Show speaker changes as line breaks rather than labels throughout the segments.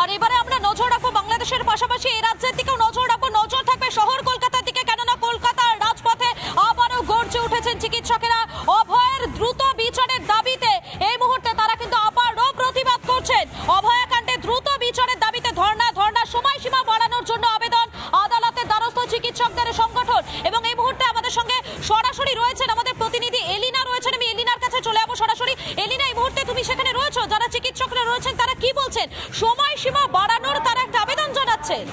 আর এবারে আমরা নজর রাখবো বাংলাদেশের পাশাপাশি এই রাজ্যের দিকেও নজর রাখবো। নজর থাকবে শহর কলকাতার দিকে, কেননা কলকাতার রাজপথে আবারও গর্জে উঠেছেন চিকিৎসকেরা। অভয়ের দ্রুত বিচারের দাবিতে এই মুহূর্তে তারা কিন্তু আবারও প্রতিবাদ করছেন। অভয়াকাণ্ডে দ্রুত বিচারের দাবিতে ধর্ণা সময়সীমা বাড়ানোর জন্য আবেদন। আদালতের দ্বারস্থ চিকিৎসকদের সংগঠন। এবং এই মুহূর্তে আমাদের সঙ্গে সরাসরি রয়েছেন আমাদের প্রতিনিধি এলিনা রয়েছেন। আমি এলিনার কাছে চলে যাবো সরাসরি। এলিনা, এই মুহূর্তে তুমি সেখানে রয়েছো, যারা চিকিৎসকরা রয়েছেন তারা কি বলছেন? সময়সীমা বাড়ানোর তারা একটা আবেদন জানাচ্ছেন।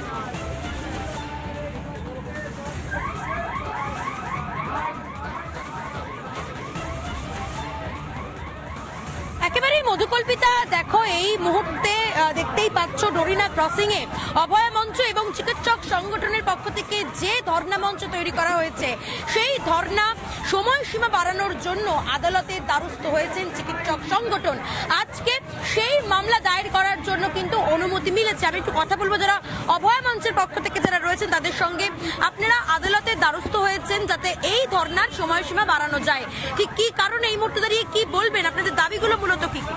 একেবারেই মধুকল্পিতা, দেখো এই মুহূর্তে দেখতেই পাচ্ছ ডোরিনা ক্রসিং এ অভয় মঞ্চ এবং চিকিৎসক সংগঠনের পক্ষ থেকে যে ধর্ণা মঞ্চ তৈরি করা হয়েছে, সেই ধর্ণা সময়সীমা বাড়ানোর জন্য আদালতের দ্বারস্থ হয়েছেন চিকিৎসক সংগঠন। আজকে সেই মামলা দায়ের করার জন্য কিন্তু অনুমতি মিলেছে। আমি একটু কথা বলবো যারা অভয় মঞ্চের পক্ষ থেকে যারা রয়েছেন তাদের সঙ্গে। আপনারা আদালতের দ্বারস্থ হয়েছেন যাতে এই ধর্ণার সময়সীমা বাড়ানো যায়, ঠিক কি কারণে এই মুহূর্তে দাঁড়িয়ে কি বলবেন? আপনাদের দাবিগুলো মূলত কি কি?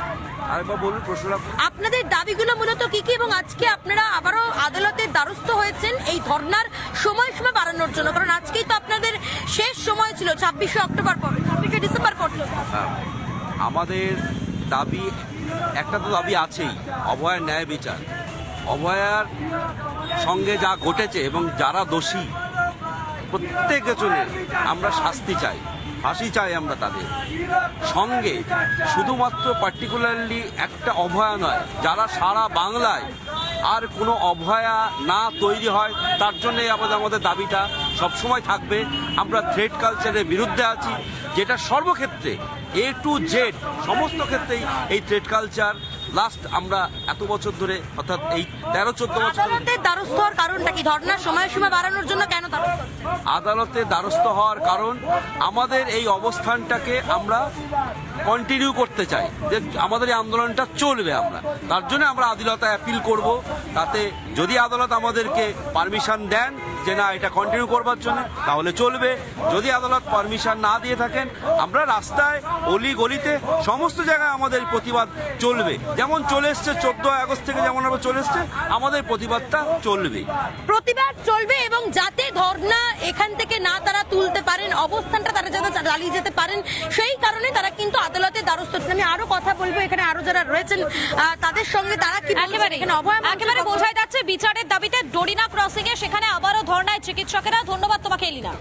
আপনাদের দাবিগুলো মূলত কি কি এবং আজকে আপনারা আবারও আদালতের দ্বারস্থ হয়েছেন এই ধর্ণার সময়সীমা বাড়ানোর জন্য? কারণ আজকেই তো আপনাদের শেষ সময় ছিল, 26শে অক্টোবর পর 26শে ডিসেম্বর পর্যন্ত।
আমাদের দাবি একটা তো দাবি আছেই, অভয়ার ন্যায় বিচার। অভয়ার সঙ্গে যা ঘটেছে এবং যারা দোষী প্রত্যেকজনের আমরা শাস্তি চাই, ফাঁসি চাই আমরা তাদের সঙ্গে। শুধুমাত্র পার্টিকুলারলি একটা অভয়া নয়, যারা সারা বাংলায় আর কোনো অভয়া না তৈরি হয় তার জন্যই আমাদের দাবিটা সবসময় থাকবে। আমরা থ্রেড কালচারের বিরুদ্ধে আছি, যেটা সর্বক্ষেত্রে A to Z সমস্ত ক্ষেত্রেই এই থ্রেড কালচার লাস্ট আমরা এত বছর ধরে, অর্থাৎ এই 13-14 বছর।
আদালতের দ্বারস্থ হওয়ার কারণটা কি? ধর্ণার সময়সীমা বাড়ানোর জন্য কেন
আদালতের দ্বারস্থ হওয়ার কারণ, আমাদের এই অবস্থানটাকে আমরা কন্টিনিউ করতে চাই, যে আমাদের এই আন্দোলনটা চলবে। আমরা তার জন্য আমরা আদালতে অ্যাপিল করব, তাতে যদি আদালত আমাদেরকে পারমিশন দেন যে না এটা কন্টিনিউ করবার জন্য, তাহলে চলবে। যদি আদালত পারমিশন না দিয়ে থাকেন, আমরা রাস্তায় অলি গলিতে সমস্ত জায়গায় আমাদের প্রতিবাদ চলবে, যেমন চলে এসছে 14 আগস্ট থেকে যেমন আমরা চলে এসছে, আমাদের প্রতিবাদটা চলবে।
প্রতিবাদ চলবে এবং যাতে ধর্ণা এখান থেকে না তারা তুলতে পারেন, অবস্থানটা তারা যাতে চালিয়ে যেতে পারেন, সেই কারণে তারা কিন্তু আদালতের দ্বারস্থ হচ্ছেন। আমি আরো কথা বলবো এখানে আরো যারা রয়েছেন তাদের সঙ্গে, তারা কি একেবারে বোঝাই যাচ্ছে বিচারের দাবিতে ডোরিনা ক্রসিং এ সেখানে আবারও ধর্ণায় চিকিৎসকেরা। ধন্যবাদ তোমাকে এলিনা।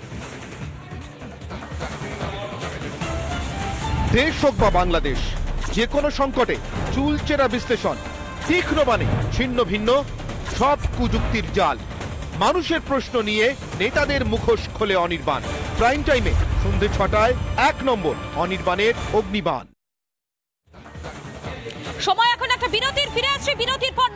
দেশ হোক বা বাংলাদেশ, যে কোনো সংকটে চুলচেরা বিশ্লেষণ, তীক্ষ্ণ বাণী, ছিন্ন ভিন্ন সব কুযুক্তির জাল, মানুষের প্রশ্ন নিয়ে নেতাদের মুখোশ খোলে অনির্বাণ। প্রাইম টাইমে সন্ধ্যে 6টায় 1 নম্বর অনির্বাণের অগ্নিবাণ।
সময় এখন একটা বিরতির, ফিরে আসছে বিরতির পর